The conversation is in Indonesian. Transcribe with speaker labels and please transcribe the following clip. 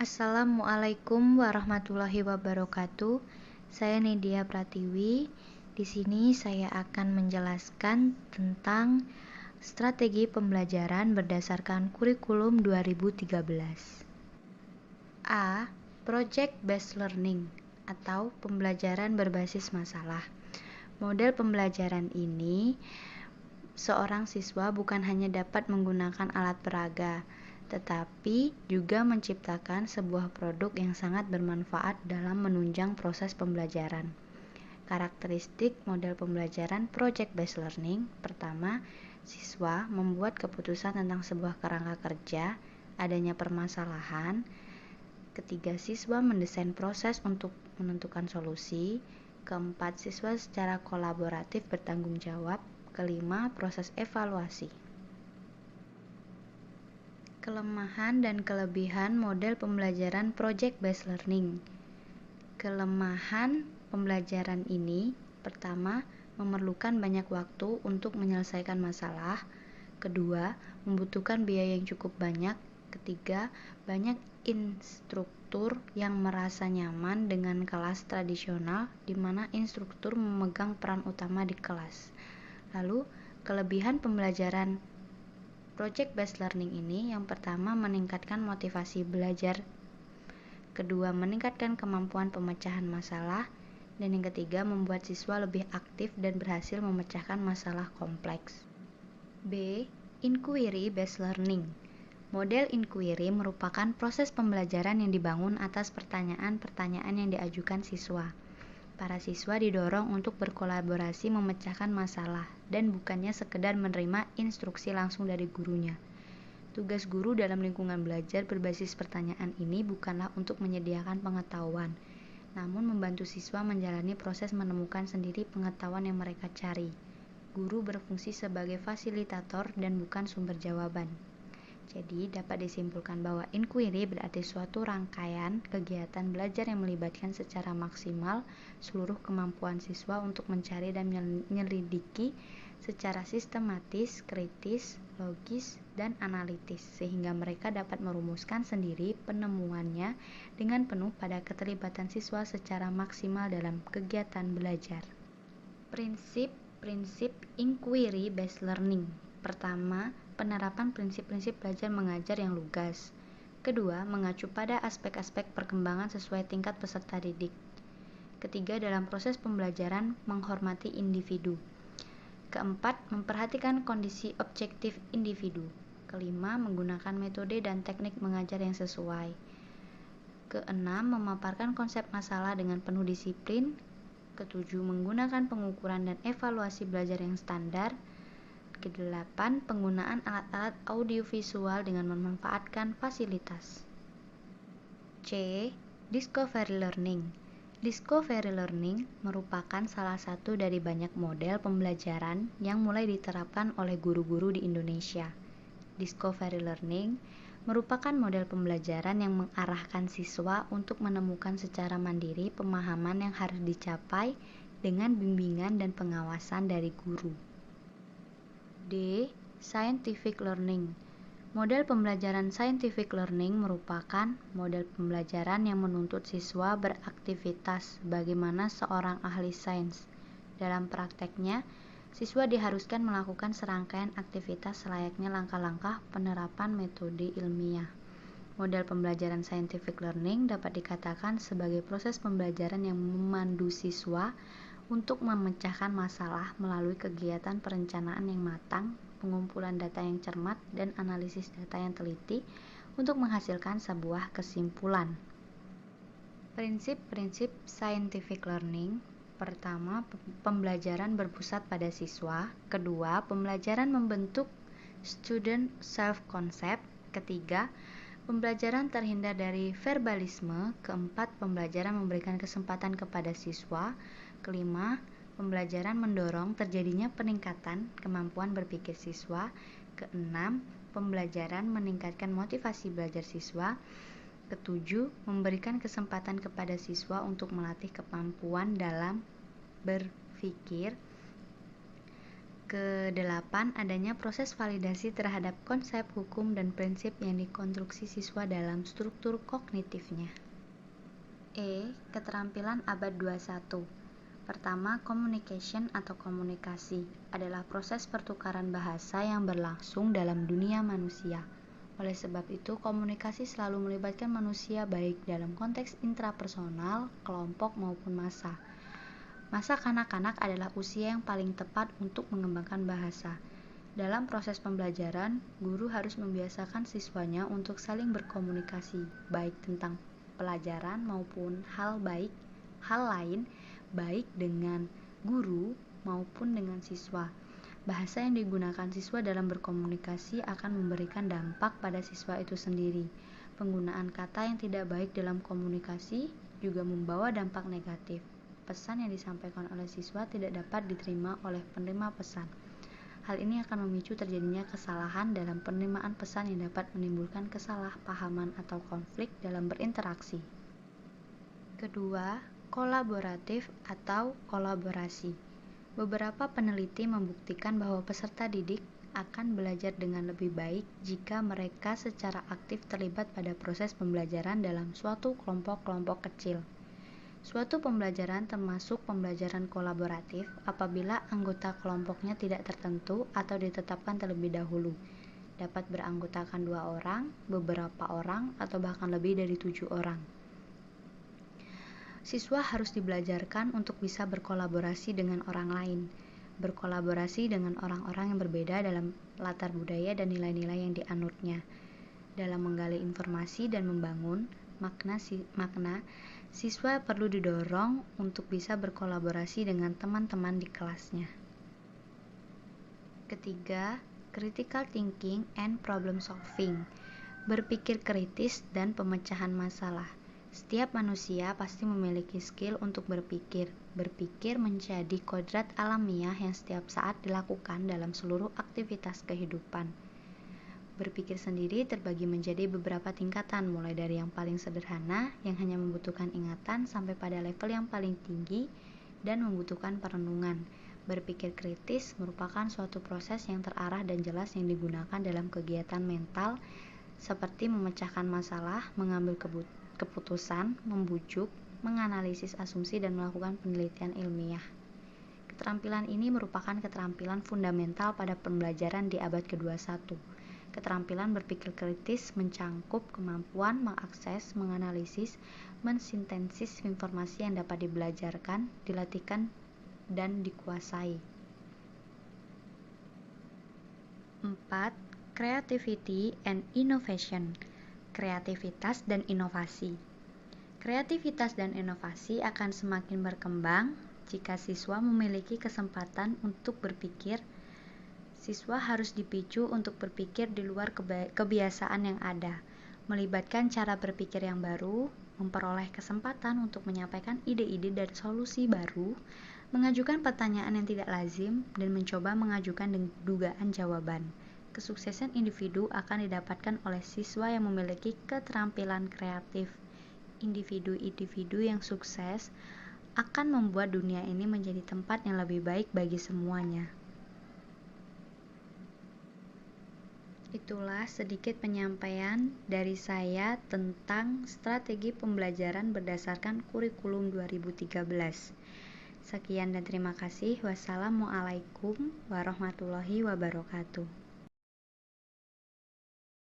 Speaker 1: Assalamualaikum warahmatullahi wabarakatuh. Saya Nidia Pratiwi. Di sini saya akan menjelaskan tentang strategi pembelajaran berdasarkan kurikulum 2013. A. Project Based Learning atau pembelajaran berbasis masalah. Model pembelajaran ini seorang siswa bukan hanya dapat menggunakan alat peraga, tetapi juga menciptakan sebuah produk yang sangat bermanfaat dalam menunjang proses pembelajaran. Karakteristik model pembelajaran project-based learning: pertama, siswa membuat keputusan tentang sebuah kerangka kerja, adanya permasalahan. Ketiga, siswa mendesain proses untuk menentukan solusi. Keempat, siswa secara kolaboratif bertanggung jawab. Kelima, proses evaluasi. Kelemahan dan kelebihan model pembelajaran project-based learning. Kelemahan pembelajaran ini, pertama, memerlukan banyak waktu untuk menyelesaikan masalah. Kedua, membutuhkan biaya yang cukup banyak. Ketiga, banyak instruktur yang merasa nyaman dengan kelas tradisional di mana instruktur memegang peran utama di kelas. Lalu, kelebihan pembelajaran project-based learning ini, yang pertama, meningkatkan motivasi belajar. Kedua, meningkatkan kemampuan pemecahan masalah. Dan yang ketiga, membuat siswa lebih aktif dan berhasil memecahkan masalah kompleks. B. Inquiry-based learning. Model inquiry merupakan proses pembelajaran yang dibangun atas pertanyaan-pertanyaan yang diajukan siswa. Para siswa didorong untuk berkolaborasi memecahkan masalah dan bukannya sekedar menerima instruksi langsung dari gurunya. Tugas guru dalam lingkungan belajar berbasis pertanyaan ini bukanlah untuk menyediakan pengetahuan, namun membantu siswa menjalani proses menemukan sendiri pengetahuan yang mereka cari. Guru berfungsi sebagai fasilitator dan bukan sumber jawaban. Jadi, dapat disimpulkan bahwa inquiry berarti suatu rangkaian kegiatan belajar yang melibatkan secara maksimal seluruh kemampuan siswa untuk mencari dan menyelidiki secara sistematis, kritis, logis, dan analitis, sehingga mereka dapat merumuskan sendiri penemuannya dengan penuh pada keterlibatan siswa secara maksimal dalam kegiatan belajar. Prinsip-prinsip inquiry-based learning. Pertama, penerapan prinsip-prinsip belajar mengajar yang lugas. Kedua, mengacu pada aspek-aspek perkembangan sesuai tingkat peserta didik. Ketiga, dalam proses pembelajaran menghormati individu. Keempat, memperhatikan kondisi objektif individu. Kelima, menggunakan metode dan teknik mengajar yang sesuai. Keenam, memaparkan konsep masalah dengan penuh disiplin. Ketujuh, menggunakan pengukuran dan evaluasi belajar yang standar. Kedelapan, penggunaan alat-alat audiovisual dengan memanfaatkan fasilitas. C. Discovery learning. Discovery learning merupakan salah satu dari banyak model pembelajaran yang mulai diterapkan oleh guru-guru di Indonesia. Discovery learning merupakan model pembelajaran yang mengarahkan siswa untuk menemukan secara mandiri pemahaman yang harus dicapai dengan bimbingan dan pengawasan dari guru. D. Scientific learning. Model pembelajaran scientific learning merupakan model pembelajaran yang menuntut siswa beraktivitas sebagaimana seorang ahli sains. Dalam prakteknya, siswa diharuskan melakukan serangkaian aktivitas selayaknya langkah-langkah penerapan metode ilmiah. Model pembelajaran scientific learning dapat dikatakan sebagai proses pembelajaran yang memandu siswa untuk memecahkan masalah melalui kegiatan perencanaan yang matang, pengumpulan data yang cermat, dan analisis data yang teliti untuk menghasilkan sebuah kesimpulan. Prinsip-prinsip scientific learning. Pertama, pembelajaran berpusat pada siswa. Kedua, pembelajaran membentuk student self-concept. Ketiga, pembelajaran terhindar dari verbalisme. Keempat, pembelajaran memberikan kesempatan kepada siswa. Kelima, pembelajaran mendorong terjadinya peningkatan kemampuan berpikir siswa. Keenam, pembelajaran meningkatkan motivasi belajar siswa. Ketujuh, memberikan kesempatan kepada siswa untuk melatih kemampuan dalam berpikir. Kedelapan, adanya proses validasi terhadap konsep, hukum, dan prinsip yang dikonstruksi siswa dalam struktur kognitifnya. Keterampilan abad 21. Pertama, communication atau komunikasi adalah proses pertukaran bahasa yang berlangsung dalam dunia manusia. Oleh sebab itu, komunikasi selalu melibatkan manusia baik dalam konteks intrapersonal, kelompok maupun massa. Masa kanak-kanak adalah usia yang paling tepat untuk mengembangkan bahasa. Dalam proses pembelajaran, guru harus membiasakan siswanya untuk saling berkomunikasi, baik tentang pelajaran maupun hal lain, baik dengan guru maupun dengan siswa. Bahasa yang digunakan siswa dalam berkomunikasi akan memberikan dampak pada siswa itu sendiri. Penggunaan kata yang tidak baik dalam komunikasi juga membawa dampak negatif. Pesan yang disampaikan oleh siswa tidak dapat diterima oleh penerima pesan. Hal ini akan memicu terjadinya kesalahan dalam penerimaan pesan yang dapat menimbulkan kesalahpahaman atau konflik dalam berinteraksi. Kedua, kolaboratif atau kolaborasi. Beberapa peneliti membuktikan bahwa peserta didik akan belajar dengan lebih baik jika mereka secara aktif terlibat pada proses pembelajaran dalam suatu kelompok-kelompok kecil. Suatu pembelajaran termasuk pembelajaran kolaboratif apabila anggota kelompoknya tidak tertentu atau ditetapkan terlebih dahulu. Dapat beranggotakan 2 orang, beberapa orang, atau bahkan lebih dari 7 orang. Siswa harus dibelajarkan untuk bisa berkolaborasi dengan orang lain, berkolaborasi dengan orang-orang yang berbeda dalam latar budaya dan nilai-nilai yang dianutnya. Dalam menggali informasi dan membangun makna, siswa perlu didorong untuk bisa berkolaborasi dengan teman-teman di kelasnya. Ketiga, critical thinking and problem solving. Berpikir kritis dan pemecahan masalah. Setiap manusia pasti memiliki skill untuk berpikir. Berpikir menjadi kodrat alamiah yang setiap saat dilakukan dalam seluruh aktivitas kehidupan. Berpikir sendiri terbagi menjadi beberapa tingkatan, mulai dari yang paling sederhana, yang hanya membutuhkan ingatan, sampai pada level yang paling tinggi dan membutuhkan perenungan. Berpikir kritis merupakan suatu proses yang terarah dan jelas yang digunakan dalam kegiatan mental, seperti memecahkan masalah, mengambil keputusan, membujuk, menganalisis asumsi, dan melakukan penelitian ilmiah. Keterampilan ini merupakan keterampilan fundamental pada pembelajaran di abad ke-21. Keterampilan berpikir kritis mencangkup kemampuan mengakses, menganalisis, mensintesis informasi yang dapat dibelajarkan, dilatihkan, dan dikuasai. 4. Creativity and innovation. Kreativitas dan inovasi. Kreativitas dan inovasi akan semakin berkembang jika siswa memiliki kesempatan untuk berpikir. Siswa harus dipicu untuk berpikir di luar kebiasaan yang ada, melibatkan cara berpikir yang baru, memperoleh kesempatan untuk menyampaikan ide-ide dan solusi baru, mengajukan pertanyaan yang tidak lazim, dan mencoba mengajukan dugaan jawaban. Kesuksesan individu akan didapatkan oleh siswa yang memiliki keterampilan kreatif. Individu-individu yang sukses akan membuat dunia ini menjadi tempat yang lebih baik bagi semuanya. Itulah sedikit penyampaian dari saya tentang strategi pembelajaran berdasarkan kurikulum 2013. Sekian dan terima kasih. Wassalamualaikum warahmatullahi wabarakatuh.